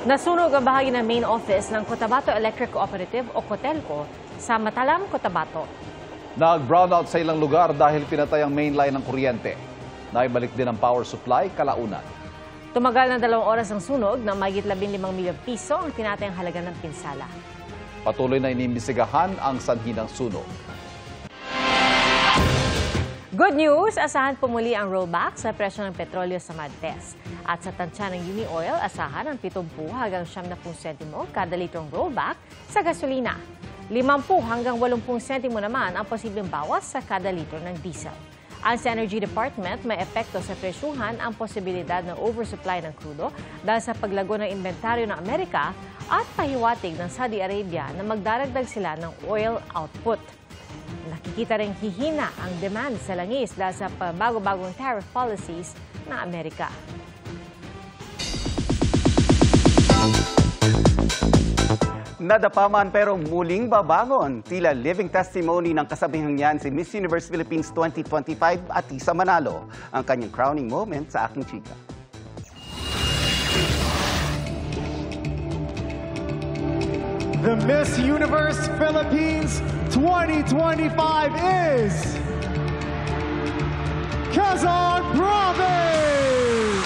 Nasunog ang bahagi ng main office ng Cotabato Electric Cooperative o Cotelco sa Matalam, Cotabato. Nag-brownout sa ilang lugar dahil pinatay ang main line ng kuryente. Naibalik din ang power supply kalaunan. Tumagal ng 2 oras ang sunog na mahigit 15 milyong piso ang tinatayang halaga ng pinsala. Patuloy na inimbestigahan ang sanhi ng sunog. Good news! Asahan pumuli ang rollback sa presyo ng petrolyo sa Madtes. At sa tansya ng Uni Oil, asahan ang 70 hanggang 70 sentimo kada litrong rollback sa gasolina. 50 hanggang 80 sentimo naman ang posibleng bawas sa kada litro ng diesel. Ang sa Energy Department, may epekto sa presyuhan ang posibilidad ng oversupply ng crudo dahil sa paglago ng inventaryo ng Amerika at pahiwatig ng Saudi Arabia na magdaragdag sila ng oil output. Nakikita ring hihina ang demand sa langis dahil sa bago-bagong tariff policies ng Amerika. Nadapaman pero muling babangon. Tila living testimony ng kasabihang yan si Miss Universe Philippines 2025 Atisa Manalo. Ang kanyang crowning moment sa Aking Chika. The Miss Universe Philippines 2025 is Quezon Province!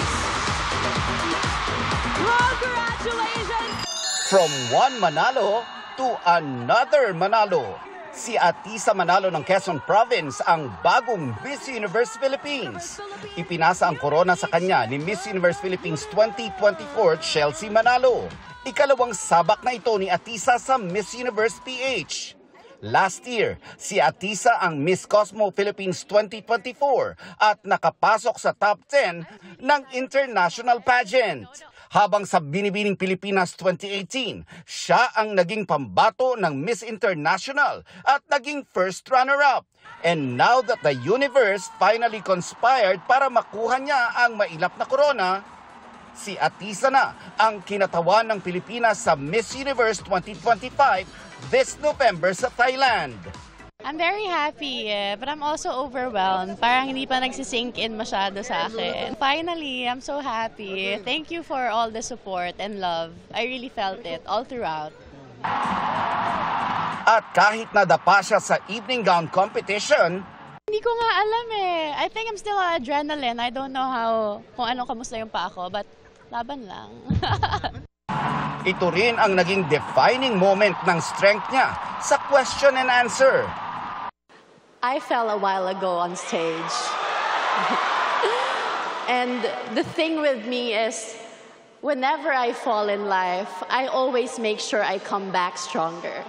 Congratulations! From one Manalo to another Manalo. Si Atisa Manalo ng Quezon Province ang bagong Miss Universe Philippines. Ipinasa ang corona sa kanya ni Miss Universe Philippines 2024 Chelsea Manalo. Ikalawang sabak na ito ni Atisa sa Miss Universe PH. Last year, si Atisa ang Miss Cosmo Philippines 2024 at nakapasok sa top 10 ng international pageant. Habang sa Binibining Pilipinas 2018, siya ang naging pambato ng Miss International at naging first runner-up. And now that the universe finally conspired para makuha niya ang mailap na corona, si Atisa na ang kinatawan ng Pilipinas sa Miss Universe 2025 this November sa Thailand. I'm very happy, but I'm also overwhelmed. Parang hindi pa nagsisink in masyado sa akin. Finally, I'm so happy. Thank you for all the support and love. I really felt it all throughout. At kahit nadapa siya sa evening gown competition, Hindi ko nga alam eh. I think I'm still on adrenaline. I don't know kung kamusta yung pa ako, but laban lang. ito rin ang naging defining moment ng strength niya sa question and answer. I fell a while ago on stage. And the thing with me is, whenever I fall in life, I always make sure I come back stronger.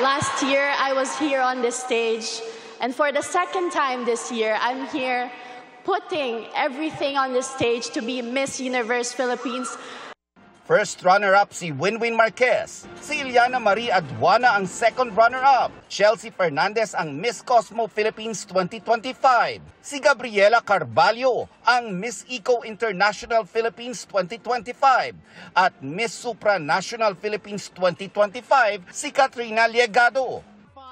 Last year, I was here on this stage, and for the second time this year, I'm here putting everything on this stage to be Miss Universe Philippines. First runner-up si Winwin Marquez, si Ileana Marie Aduana ang second runner-up, Chelsea Fernandez ang Miss Cosmo Philippines 2025, si Gabriela Carvalho ang Miss Eco International Philippines 2025, at Miss Supranational Philippines 2025 si Katrina Liegado.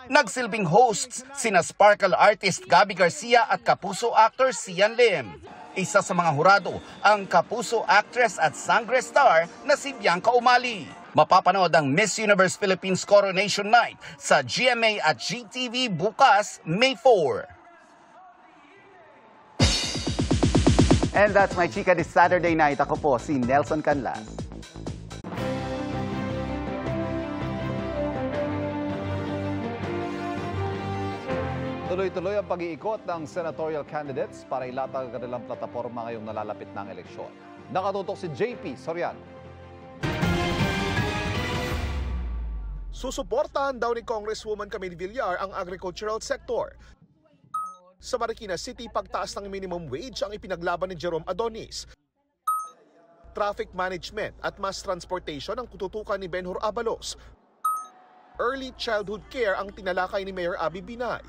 Nagsilbing hosts sina Sparkle artist Gabby Garcia at Kapuso actor Sian Lim. Isa sa mga hurado ang Kapuso actress at Sangre star na si Bianca Umali. Mapapanood ang Miss Universe Philippines Coronation Night sa GMA at GTV bukas, May 4. And that's my chika this Saturday night. Ako po si Nelson Canlas. Tuloy-tuloy ang pag-iikot ng senatorial candidates para ilatag ang kanilang plataporma ngayong nalalapit ng eleksyon. Nakatutok si JP Soriano. Susuportahan daw ni Congresswoman Camille Villar ang agricultural sector. Sa Marikina City, pagtaas ng minimum wage ang ipinaglaban ni Jerome Adonis. Traffic management at mass transportation ang tututukan ni Benhur Abalos. Early childhood care ang tinalakay ni Mayor Abby Binay.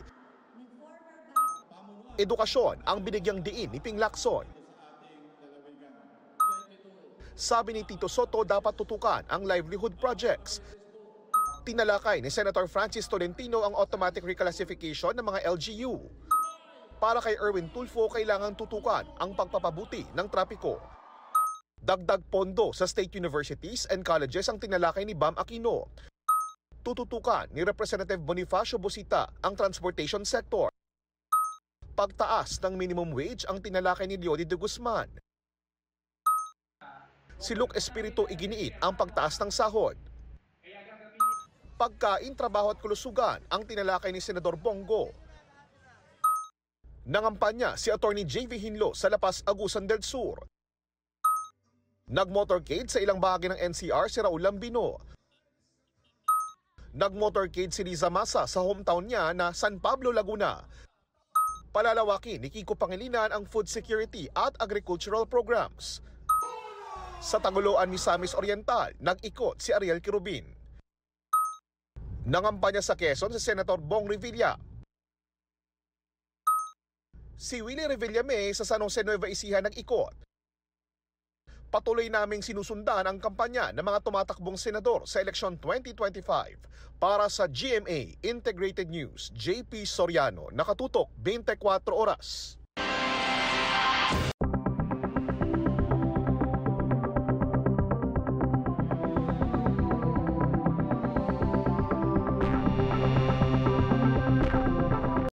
Edukasyon ang binigyang diin ni Ping Lacson. Sabi ni Tito Soto, dapat tutukan ang livelihood projects. Tinalakay ni Senator Francis Tolentino ang automatic reclassification ng mga LGU. Para kay Erwin Tulfo, kailangang tutukan ang pagpapabuti ng trapiko. Dagdag pondo sa state universities and colleges ang tinalakay ni Bam Aquino. Tututukan ni Representative Bonifacio Busita ang transportation sector. Pagtaas ng minimum wage ang tinalakay ni Leody de Guzman. Si Luke Espiritu iginiit ang pagtaas ng sahod. Pagkain, trabaho at kulusugan ang tinalakay ni Senador Bongo. Nangampanya si Attorney J.V. Hinlo sa Lapas, Agusan del Sur. Nag-motorcade sa ilang bahagi ng NCR si Raul Lambino. Nag-motorcade si Liza Masa sa hometown niya na San Pablo, Laguna. Palalawakin ni Kiko Pangilinan ang food security at agricultural programs. Sa Tagoloan, Misamis Oriental, nag-ikot si Ariel Quirubin. Nangampanya sa Quezon si Senator Bong Revilla. Si Willie Revillame sa San Jose, Nueva Ecija nag-ikot. Patuloy naming sinusundan ang kampanya ng mga tumatakbong senador sa eleksyon 2025. Para sa GMA Integrated News, JP Soriano, nakatutok 24 oras.